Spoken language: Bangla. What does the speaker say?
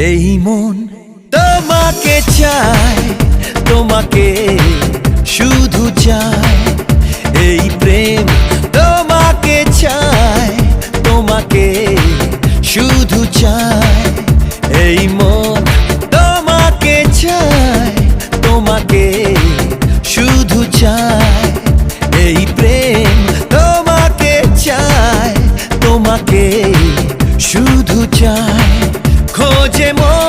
এই মন তোমাকে চায়, তোমাকে শুধু চায়। এই প্রেম তোমাকে চায়, তোমাকে শুধু চায়। এই মন তোমাকে চায়, তোমাকে শুধু চায়। এই প্রেম তোমাকে চায়, তোমাকে শুধু চায়। খোঁজে মন